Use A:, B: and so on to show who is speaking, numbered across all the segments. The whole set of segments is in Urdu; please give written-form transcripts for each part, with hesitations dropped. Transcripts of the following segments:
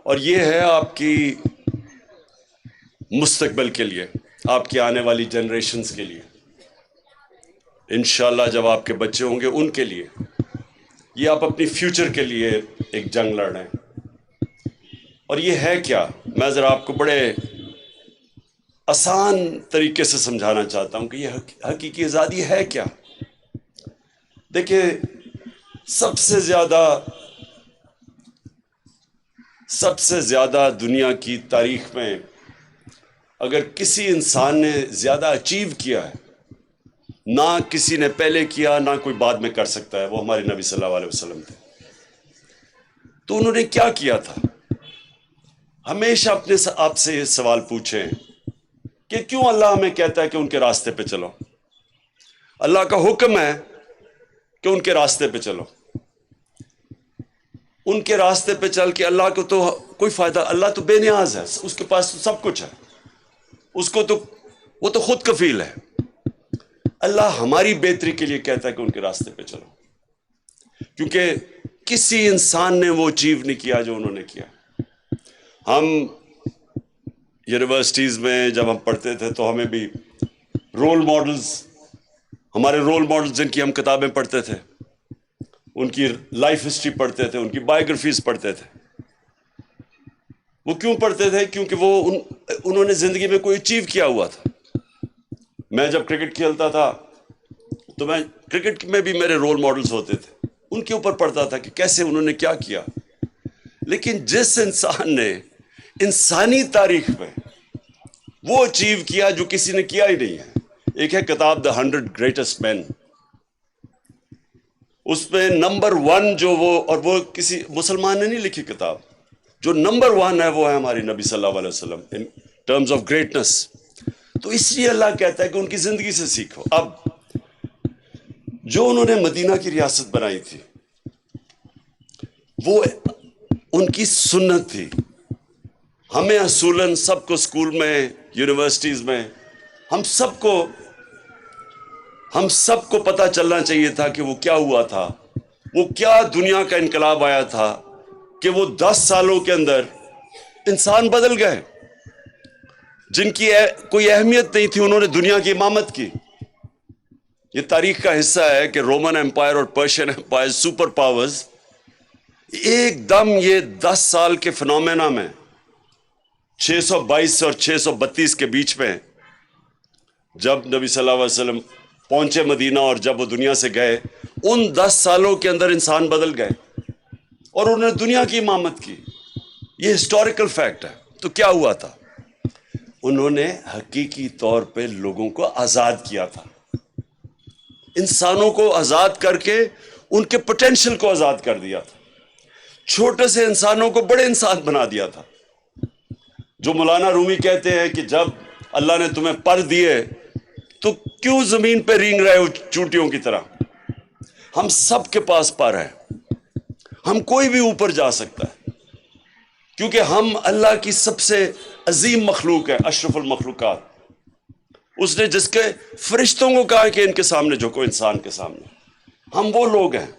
A: اور یہ ہے آپ کی مستقبل کے لیے، آپ کی آنے والی جنریشنز کے لیے، انشاءاللہ جب آپ کے بچے ہوں گے ان کے لیے، یہ آپ اپنی فیوچر کے لیے ایک جنگ لڑ رہے ہیں۔ اور یہ ہے کیا، میں ذرا آپ کو بڑے آسان طریقے سے سمجھانا چاہتا ہوں کہ یہ حقیقی آزادی ہے کیا۔ دیکھیں، سب سے زیادہ دنیا کی تاریخ میں اگر کسی انسان نے زیادہ اچیو کیا ہے، نہ کسی نے پہلے کیا نہ کوئی بعد میں کر سکتا ہے، وہ ہمارے نبی صلی اللہ علیہ وسلم تھے۔ تو انہوں نے کیا کیا تھا؟ ہمیشہ اپنے آپ سے یہ سوال پوچھیں کہ کیوں اللہ ہمیں کہتا ہے کہ ان کے راستے پہ چلو؟ اللہ کا حکم ہے کہ ان کے راستے پہ چلو۔ ان کے راستے پہ چل کے اللہ کو تو کوئی فائدہ، اللہ تو بے نیاز ہے، اس کے پاس تو سب کچھ ہے، وہ تو خود کفیل ہے۔ اللہ ہماری بہتری کے لیے کہتا ہے کہ ان کے راستے پہ چلو، کیونکہ کسی انسان نے وہ اچیو نہیں کیا جو انہوں نے کیا۔ ہم یونیورسٹیز میں جب ہم پڑھتے تھے تو ہمیں بھی ہمارے رول ماڈلز جن کی ہم کتابیں پڑھتے تھے، ان کی لائف ہسٹری پڑھتے تھے، ان کی بایوگرافیز پڑھتے تھے۔ وہ کیوں پڑھتے تھے؟ کیونکہ انہوں نے زندگی میں کوئی اچیو کیا ہوا تھا۔ میں جب کرکٹ کھیلتا تھا تو کرکٹ میں بھی میرے رول ماڈلز ہوتے تھے، ان کے اوپر پڑھتا تھا کہ کیسے انہوں نے کیا کیا۔ لیکن جس انسان نے انسانی تاریخ میں وہ اچیو کیا جو کسی نے کیا ہی نہیں ہے، ایک ہے کتاب دا 100 گریٹسٹ مین، اس میں نمبر 1 جو وہ کسی مسلمان نے نہیں لکھی کتاب، جو نمبر 1 ہے وہ ہے ہماری نبی صلی اللہ علیہ وسلم ان ٹرمز آف گریٹنس۔ تو اس لیے اللہ کہتا ہے کہ ان کی زندگی سے سیکھو۔ اب جو انہوں نے مدینہ کی ریاست بنائی تھی، وہ ان کی سنت تھی۔ ہمیں اصولاً سب کو اسکول میں، یونیورسٹیز میں، ہم سب کو پتہ چلنا چاہیے تھا کہ وہ کیا ہوا تھا، وہ کیا دنیا کا انقلاب آیا تھا کہ وہ 10 سالوں کے اندر انسان بدل گئے۔ جن کی کوئی اہمیت نہیں تھی، انہوں نے دنیا کی امامت کی۔ یہ تاریخ کا حصہ ہے کہ رومن امپائر اور پرشین امپائر، سپر پاورز، ایک دم یہ 10 سال کے فنومینا میں 622 اور 632 کے بیچ میں، جب نبی صلی اللہ علیہ وسلم پہنچے مدینہ اور جب وہ دنیا سے گئے، ان 10 سالوں کے اندر انسان بدل گئے اور انہوں نے دنیا کی امامت کی۔ یہ ہسٹوریکل فیکٹ ہے۔ تو کیا ہوا تھا؟ انہوں نے حقیقی طور پہ لوگوں کو آزاد کیا تھا، انسانوں کو آزاد کر کے ان کے پوٹینشل کو آزاد کر دیا تھا، چھوٹے سے انسانوں کو بڑے انسان بنا دیا تھا۔ جو مولانا رومی کہتے ہیں کہ جب اللہ نے تمہیں پر دیے تو کیوں زمین پہ رینگ رہے ہو چونٹیوں کی طرح؟ ہم سب کے پاس پر ہے، ہم کوئی بھی اوپر جا سکتا ہے، کیونکہ ہم اللہ کی سب سے عظیم مخلوق ہے، اشرف المخلوقات۔ اس نے جس کے فرشتوں کو کہا کہ ان کے سامنے جھکو، انسان کے سامنے، ہم وہ لوگ ہیں۔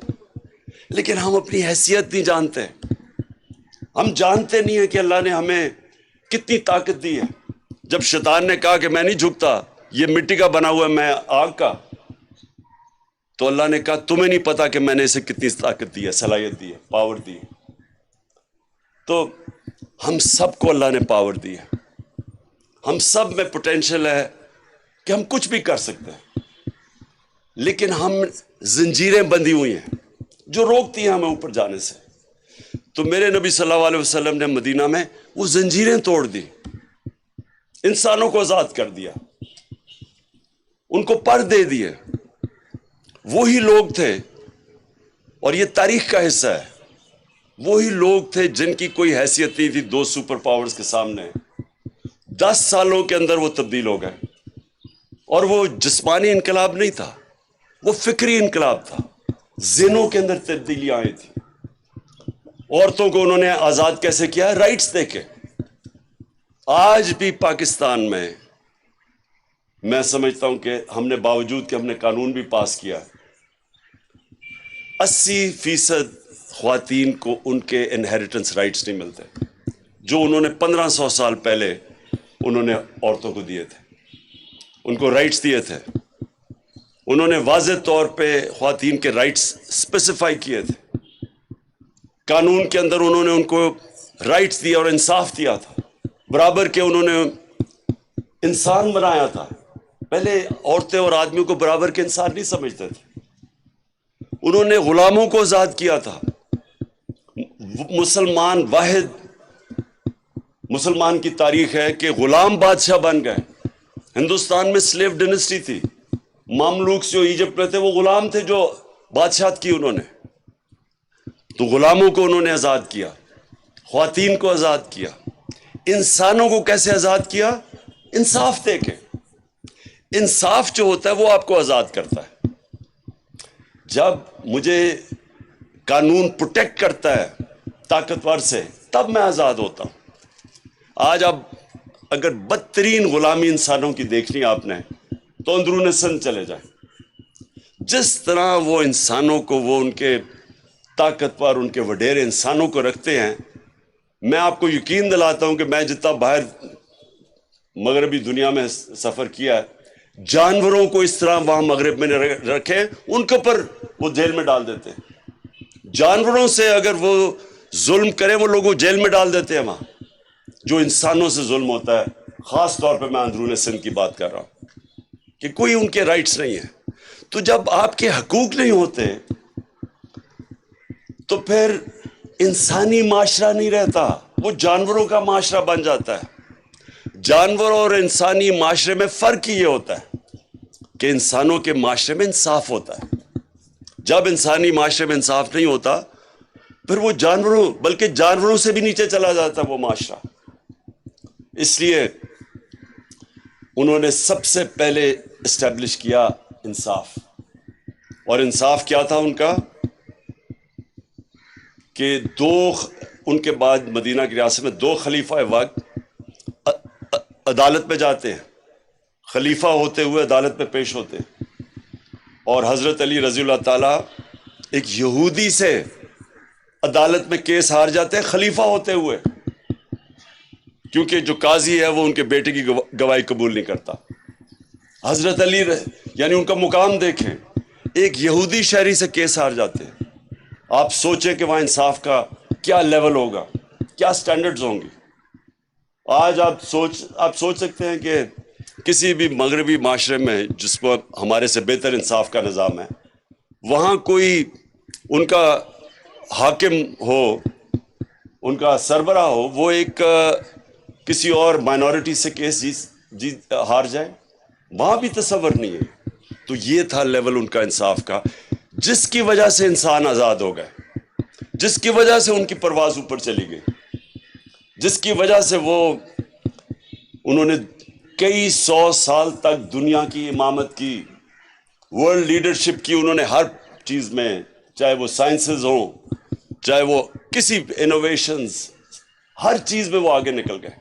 A: لیکن ہم اپنی حیثیت نہیں جانتے، ہم جانتے نہیں ہیں کہ اللہ نے ہمیں کتنی طاقت دی ہے۔ جب شیطان نے کہا کہ میں نہیں جھکتا، یہ مٹی کا بنا ہوا ہے، میں آگ کا، تو اللہ نے کہا تمہیں نہیں پتا کہ میں نے اسے کتنی طاقت دی ہے، صلاحیت دی ہے، پاور دی ہے۔ تو ہم سب کو اللہ نے پاور دی ہے، ہم سب میں پوٹینشل ہے کہ ہم کچھ بھی کر سکتے ہیں، لیکن ہم زنجیریں بندھی ہوئی ہیں جو روکتی ہیں ہمیں اوپر جانے سے۔ تو میرے نبی صلی اللہ علیہ وسلم نے مدینہ میں وہ زنجیریں توڑ دی، انسانوں کو آزاد کر دیا، ان کو پر دے دیے۔ وہی لوگ تھے، اور یہ تاریخ کا حصہ ہے، وہی لوگ تھے جن کی کوئی حیثیت نہیں تھی 2 سپر پاورز کے سامنے۔ 10 سالوں کے اندر وہ تبدیل ہو گئے، اور وہ جسمانی انقلاب نہیں تھا، وہ فکری انقلاب تھا۔ ذہنوں کے اندر تبدیلیاں آئی تھی۔ عورتوں کو انہوں نے آزاد کیسے کیا؟ رائٹس دے کے۔ آج بھی پاکستان میں سمجھتا ہوں کہ ہم نے، باوجود کہ ہم نے قانون بھی پاس کیا، 80% خواتین کو ان کے انہیریٹنس رائٹس نہیں ملتے۔ جو انہوں نے 1500 سال پہلے انہوں نے عورتوں کو دیے تھے، ان کو رائٹس دیے تھے. انہوں نے واضح طور پہ خواتین کے رائٹس اسپیسیفائی کیے تھے. قانون کے اندر انہوں نے ان کو رائٹس دیا اور انصاف دیا تھا، برابر کے انہوں نے انسان بنایا تھا. پہلے عورتیں اور آدمیوں کو برابر کے انسان نہیں سمجھتے تھے. انہوں نے غلاموں کو آزاد کیا تھا. مسلمان کی تاریخ ہے کہ غلام بادشاہ بن گئے. ہندوستان میں سلیو ڈینسٹی تھی، ماملوک جو ایجپٹ میں تھے وہ غلام تھے جو بادشاہت کی انہوں نے. تو غلاموں کو انہوں نے آزاد کیا، خواتین کو آزاد کیا. انسانوں کو کیسے آزاد کیا؟ انصاف دے کے. انصاف جو ہوتا ہے وہ آپ کو آزاد کرتا ہے. جب مجھے قانون پروٹیکٹ کرتا ہے طاقتور سے، تب میں آزاد ہوتا ہوں. آج اب اگر بدترین غلامی انسانوں کی دیکھنی آپ نے تو اندرون سندھ چلے جائیں. جس طرح وہ انسانوں کو، وہ ان کے طاقتور، ان کے وڈیرے انسانوں کو رکھتے ہیں، میں آپ کو یقین دلاتا ہوں کہ میں جتنا باہر مغربی دنیا میں سفر کیا ہے، جانوروں کو اس طرح وہاں مغرب میں رکھے، ان کے اوپر وہ جیل میں ڈال دیتے ہیں. جانوروں سے اگر وہ ظلم کریں وہ لوگوں جیل میں ڈال دیتے ہیں وہاں. جو انسانوں سے ظلم ہوتا ہے، خاص طور پہ میں اندرون سندھ کی بات کر رہا ہوں، کہ کوئی ان کے رائٹس نہیں ہے. تو جب آپ کے حقوق نہیں ہوتے تو پھر انسانی معاشرہ نہیں رہتا، وہ جانوروں کا معاشرہ بن جاتا ہے. جانور اور انسانی معاشرے میں فرق یہ ہوتا ہے کہ انسانوں کے معاشرے میں انصاف ہوتا ہے. جب انسانی معاشرے میں انصاف نہیں ہوتا پھر وہ بلکہ جانوروں سے بھی نیچے چلا جاتا ہے وہ معاشرہ. اس لیے انہوں نے سب سے پہلے اسٹیبلش کیا انصاف. اور انصاف کیا تھا ان کا؟ کہ ان کے بعد مدینہ کی ریاست میں 2 خلیفہ وقت عدالت میں جاتے ہیں، خلیفہ ہوتے ہوئے عدالت میں پیش ہوتے ہیں. اور حضرت علی رضی اللہ تعالیٰ ایک یہودی سے عدالت میں کیس ہار جاتے ہیں خلیفہ ہوتے ہوئے، کیونکہ جو قاضی ہے وہ ان کے بیٹے کی گواہی قبول نہیں کرتا. حضرت علی یعنی ان کا مقام دیکھیں، ایک یہودی شہری سے کیس ہار جاتے ہیں. آپ سوچیں کہ وہاں انصاف کا کیا لیول ہوگا، کیا سٹینڈرڈز ہوں گی. آج آپ سوچ سکتے ہیں کہ کسی بھی مغربی معاشرے میں جس پر ہمارے سے بہتر انصاف کا نظام ہے، وہاں کوئی ان کا حاکم ہو، ان کا سربراہ ہو، وہ ایک کسی اور مائنورٹی سے کیس ہار جائے، وہاں بھی تصور نہیں ہے. تو یہ تھا لیول ان کا انصاف کا، جس کی وجہ سے انسان آزاد ہو گئے، جس کی وجہ سے ان کی پرواز اوپر چلی گئی، جس کی وجہ سے انہوں نے کئی 100 سال تک دنیا کی امامت کی، ورلڈ لیڈرشپ کی. انہوں نے ہر چیز میں، چاہے وہ سائنسز ہوں، چاہے وہ کسی انوویشنز، ہر چیز میں وہ آگے نکل گئے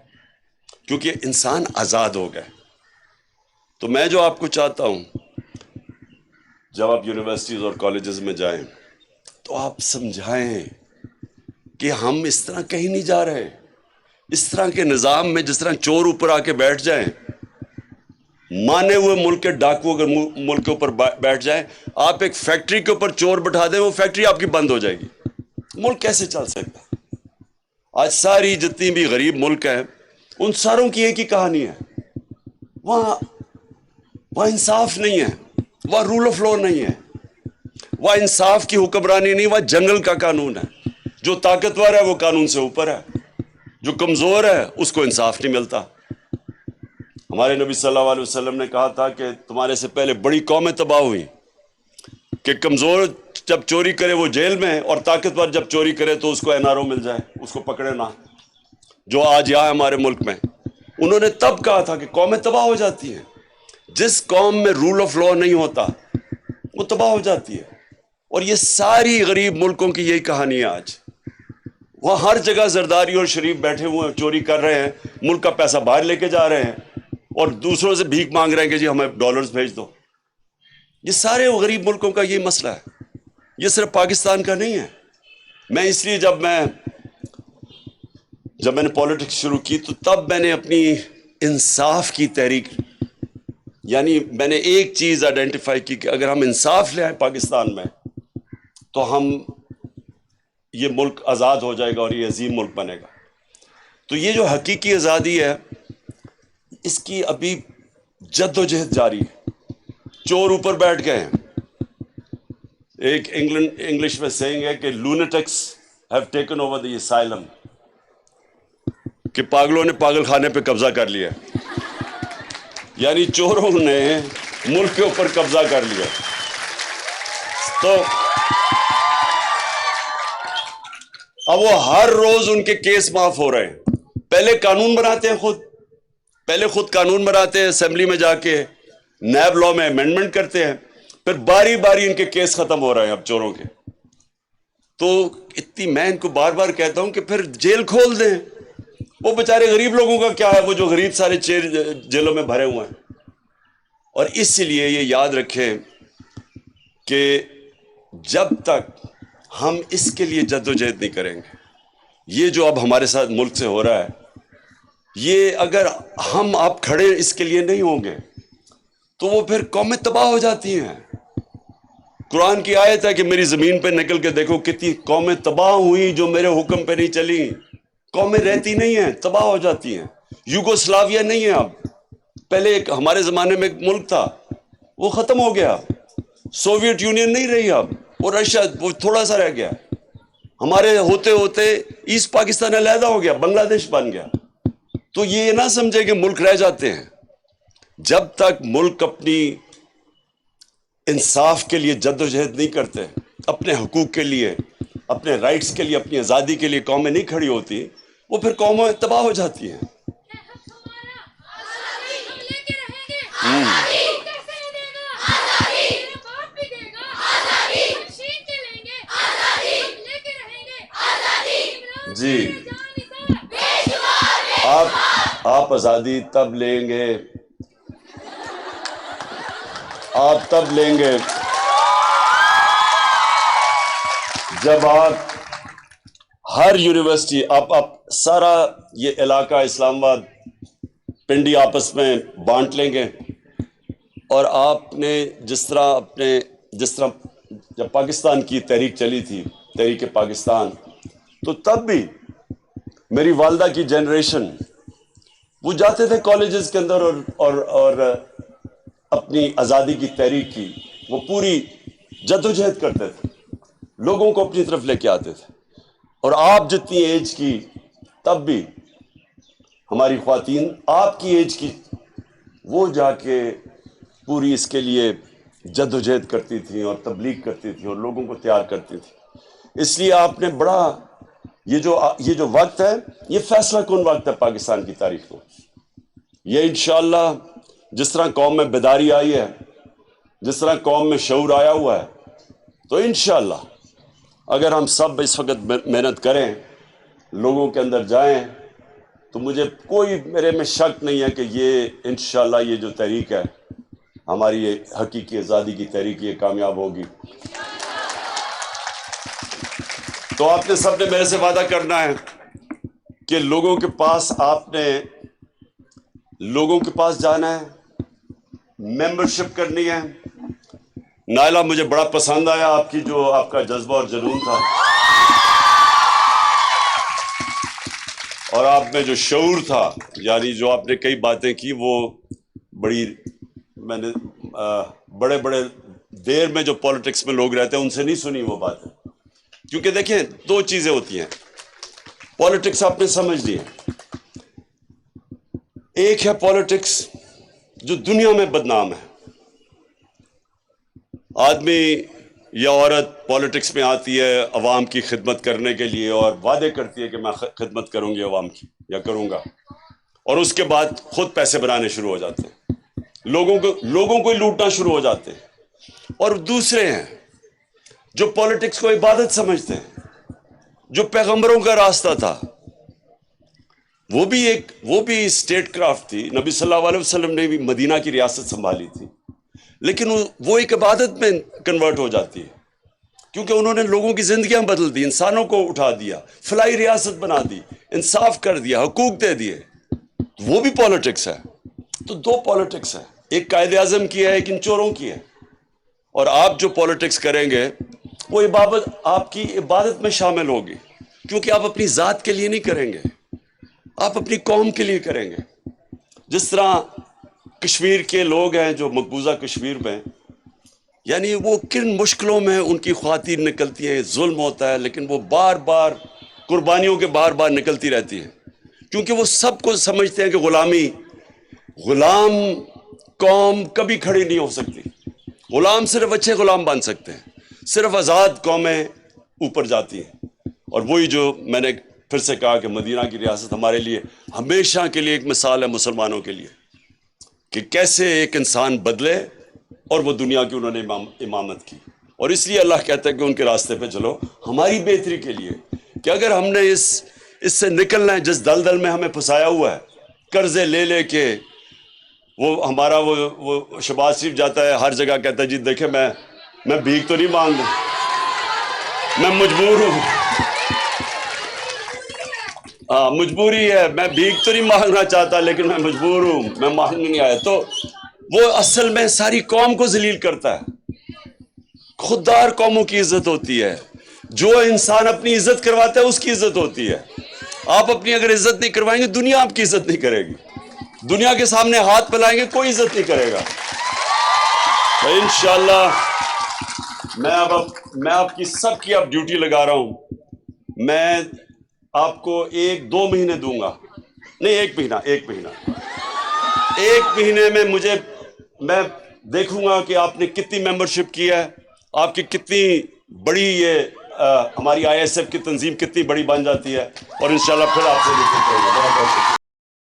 A: کیونکہ انسان آزاد ہو گئے. تو میں جو آپ کو چاہتا ہوں، جب آپ یونیورسٹیز اور کالجز میں جائیں تو آپ سمجھائیں کہ ہم اس طرح کہیں نہیں جا رہے. اس طرح کے نظام میں جس طرح چور اوپر آ کے بیٹھ جائیں، مانے ہوئے ملک کے ڈاکو اگر ملک کے اوپر بیٹھ جائیں، آپ ایک فیکٹری کے اوپر چور بٹھا دیں، وہ فیکٹری آپ کی بند ہو جائے گی. ملک کیسے چل سکتا؟ آج ساری جتنی بھی غریب ملک ہیں ان ساروں کی ایک ہی کہانی ہے، وہاں انصاف نہیں ہے، وہاں رول آف لا نہیں ہے، وہاں انصاف کی حکمرانی نہیں، وہاں جنگل کا قانون ہے. جو طاقتور ہے وہ قانون سے اوپر ہے، جو کمزور ہے اس کو انصاف نہیں ملتا. ہمارے نبی صلی اللہ علیہ وسلم نے کہا تھا کہ تمہارے سے پہلے بڑی قومیں تباہ ہوئی کہ کمزور جب چوری کرے وہ جیل میں، اور طاقتور جب چوری کرے تو اس کو این آر او مل جائے، اس کو پکڑے نہ. جو آج یہاں ہمارے ملک میں، انہوں نے تب کہا تھا کہ قومیں تباہ ہو جاتی ہیں. جس قوم میں رول آف لا نہیں ہوتا وہ تباہ ہو جاتی ہے. اور یہ ساری غریب ملکوں کی یہی کہانی ہے. آج وہاں ہر جگہ زرداری اور شریف بیٹھے ہوئے ہیں، چوری کر رہے ہیں، ملک کا پیسہ باہر لے کے جا رہے ہیں اور دوسروں سے بھیک مانگ رہے ہیں کہ جی ہمیں ڈالرز بھیج دو. یہ سارے غریب ملکوں کا یہی مسئلہ ہے، یہ صرف پاکستان کا نہیں ہے. میں اس لیے جب میں جب میں نے پالیٹکس شروع کی تو تب میں نے اپنی انصاف کی تحریک، یعنی میں نے ایک چیز آئیڈینٹیفائی کی کہ اگر ہم انصاف لے آئیں پاکستان میں تو ہم یہ ملک آزاد ہو جائے گا اور یہ عظیم ملک بنے گا۔ تو یہ جو حقیقی آزادی ہے اس کی ابھی جد و جہد جاری ہے۔ چور اوپر بیٹھ گئے ہیں۔ ایک انگلش میں سیئنگ ہے کہ lunatics have taken over the asylum, کہ پاگلوں نے پاگل خانے پہ قبضہ کر لیا، یعنی چوروں نے ملک کے اوپر قبضہ کر لیا۔ تو اب وہ ہر روز ان کے کیس معاف ہو رہے ہیں۔ پہلے قانون بناتے ہیں، پہلے خود قانون بناتے ہیں، اسمبلی میں جا کے نیب لا میں امینڈمنٹ کرتے ہیں، پھر باری باری ان کے کیس ختم ہو رہے ہیں اب چوروں کے۔ تو میں ان کو بار بار کہتا ہوں کہ پھر جیل کھول دیں۔ وہ بیچارے غریب لوگوں کا کیا ہے، وہ جو غریب سارے جیلوں میں بھرے ہوئے ہیں۔ اور اس لیے یہ یاد رکھیں کہ جب تک ہم اس کے لیے جد و جہد نہیں کریں گے، یہ جو اب ہمارے ساتھ ملک سے ہو رہا ہے، یہ اگر ہم آپ کھڑے اس کے لیے نہیں ہوں گے تو وہ پھر قومیں تباہ ہو جاتی ہیں۔ قرآن کی آیت ہے کہ میری زمین پہ نکل کے دیکھو کتنی قومیں تباہ ہوئی جو میرے حکم پہ نہیں چلی۔ قومیں رہتی نہیں ہیں، تباہ ہو جاتی ہیں۔ یوگوسلاویا نہیں ہے اب، پہلے ایک ہمارے زمانے میں ایک ملک تھا، وہ ختم ہو گیا۔ سوویت یونین نہیں رہی اب، وہ رشیا وہ تھوڑا سا رہ گیا۔ ہمارے ہوتے ہوتے ایسٹ پاکستان علیحدہ ہو گیا، بنگلہ دیش بن گیا۔ تو یہ نہ سمجھے کہ ملک رہ جاتے ہیں۔ جب تک ملک اپنی انصاف کے لیے جد و جہد نہیں کرتے، اپنے حقوق کے لیے، اپنے رائٹس کے لیے، اپنی آزادی کے لیے قومیں نہیں کھڑی ہوتی، وہ پھر قومیں تباہ ہو جاتی ہیں۔ جی، آپ آزادی تب لیں گے، آپ تب لیں گے جب آپ ہر یونیورسٹی، آپ سارا یہ علاقہ اسلام آباد پنڈی آپس میں بانٹ لیں گے، اور آپ نے جس طرح جب پاکستان کی تحریک چلی تھی، تحریک پاکستان، تو تب بھی میری والدہ کی جنریشن وہ جاتے تھے کالجز کے اندر اور اپنی آزادی کی تحریک کی وہ پوری جد و جہد کرتے تھے، لوگوں کو اپنی طرف لے کے آتے تھے۔ اور آپ جتنی ایج کی تب بھی ہماری خواتین آپ کی ایج کی وہ جا کے پوری اس کے لیے جد و جہد کرتی تھیں اور تبلیغ کرتی تھیں اور لوگوں کو تیار کرتی تھیں۔ اس لیے آپ نے بڑا یہ جو وقت ہے، یہ فیصلہ کن وقت ہے پاکستان کی تاریخ میں۔ یہ انشاءاللہ جس طرح قوم میں بیداری آئی ہے، جس طرح قوم میں شعور آیا ہوا ہے، تو انشاءاللہ اگر ہم سب اس وقت محنت کریں، لوگوں کے اندر جائیں، تو میرے میں شک نہیں ہے کہ یہ انشاءاللہ یہ جو تحریک ہے ہماری یہ حقیقی آزادی کی تحریک، یہ کامیاب ہوگی۔ تو آپ نے سب نے میرے سے وعدہ کرنا ہے کہ لوگوں کے پاس جانا ہے، ممبرشپ کرنی ہے۔ نائلہ، مجھے بڑا پسند آیا آپ کا جذبہ اور جنون تھا، اور آپ میں جو شعور تھا، یعنی جو آپ نے کئی باتیں کی وہ میں نے بڑے دیر میں جو پالیٹکس میں لوگ رہتے ہیں ان سے نہیں سنی وہ باتیں، کیونکہ دیکھیں دو چیزیں ہوتی ہیں پالیٹکس، آپ نے سمجھ لی ہے۔ ایک ہے پالیٹکس جو دنیا میں بدنام ہے، آدمی یا عورت پالیٹکس میں آتی ہے عوام کی خدمت کرنے کے لیے اور وعدے کرتی ہے کہ میں خدمت کروں گی عوام کی یا کروں گا، اور اس کے بعد خود پیسے بنانے شروع ہو جاتے ہیں، لوگوں کو ہی لوٹنا شروع ہو جاتے ہیں۔ اور دوسرے ہیں جو پالیٹکس کو عبادت سمجھتے ہیں، جو پیغمبروں کا راستہ تھا، وہ بھی اسٹیٹ کرافٹ تھی۔ نبی صلی اللہ علیہ وسلم نے بھی مدینہ کی ریاست سنبھالی تھی، لیکن وہ ایک عبادت میں کنورٹ ہو جاتی ہے۔ کیونکہ انہوں نے لوگوں کی زندگیاں بدل دی، انسانوں کو اٹھا دیا، فلاحی ریاست بنا دی، انصاف کر دیا، حقوق دے دیے. وہ بھی پالیٹکس ہے. تو دو پالیٹکس ہے، ایک قائد اعظم کی ہے، ایک ان چوروں کی ہے. اور آپ جو پالیٹکس کریں گے وہ عبادت، آپ کی عبادت میں شامل ہوگی، کیونکہ آپ اپنی ذات کے لیے نہیں کریں گے، آپ اپنی قوم کے لیے کریں گے. جس طرح کشمیر کے لوگ ہیں جو مقبوضہ کشمیر میں، یعنی وہ کن مشکلوں میں ان کی خواتین نکلتی ہیں، ظلم ہوتا ہے، لیکن وہ بار بار قربانیوں کے بار بار نکلتی رہتی ہیں، کیونکہ وہ سب کو سمجھتے ہیں کہ غلام قوم کبھی کھڑی نہیں ہو سکتی. غلام صرف اچھے غلام بن سکتے ہیں، صرف آزاد قومیں اوپر جاتی ہیں. اور وہی جو میں نے پھر سے کہا کہ مدینہ کی ریاست ہمارے لیے ہمیشہ کے لیے ایک مثال ہے مسلمانوں کے لیے، کہ کیسے ایک انسان بدلے، اور وہ دنیا کی انہوں نے امامت کی. اور اس لیے اللہ کہتا ہے کہ ان کے راستے پہ چلو ہماری بہتری کے لیے، کہ اگر ہم نے اس سے نکلنا ہے جس دلدل میں ہمیں پھنسایا ہوا ہے، قرضے لے لے کے. وہ ہمارا وہ شہباز شریف جاتا ہے ہر جگہ کہتا ہے جی دیکھیں میں بھیک تو نہیں مانگ رہا، میں مجبور ہوں. ہاں مجبوری ہے، میں بھیک تو نہیں مانگنا چاہتا لیکن میں مجبور ہوں، میں مانگنے نہیں آیا. تو وہ اصل میں ساری قوم کو ذلیل کرتا ہے. خوددار قوموں کی عزت ہوتی ہے، جو انسان اپنی عزت کرواتا ہے اس کی عزت ہوتی ہے. آپ اپنی اگر عزت نہیں کروائیں گے دنیا آپ کی عزت نہیں کرے گی، دنیا کے سامنے ہاتھ پھیلائیں گے کوئی عزت نہیں کرے گا. تو انشاءاللہ میں آپ کی سب کی اب ڈیوٹی لگا رہا ہوں. میں آپ کو 1-2 مہینے دوں گا، نہیں ایک مہینے میں میں دیکھوں گا کہ آپ نے کتنی ممبرشپ کی ہے، آپ کی کتنی بڑی ہماری ISF کی تنظیم کتنی بڑی بن جاتی ہے، اور انشاءاللہ پھر آپ سے ڈسکس کریں گے. بہت بہت شکریہ.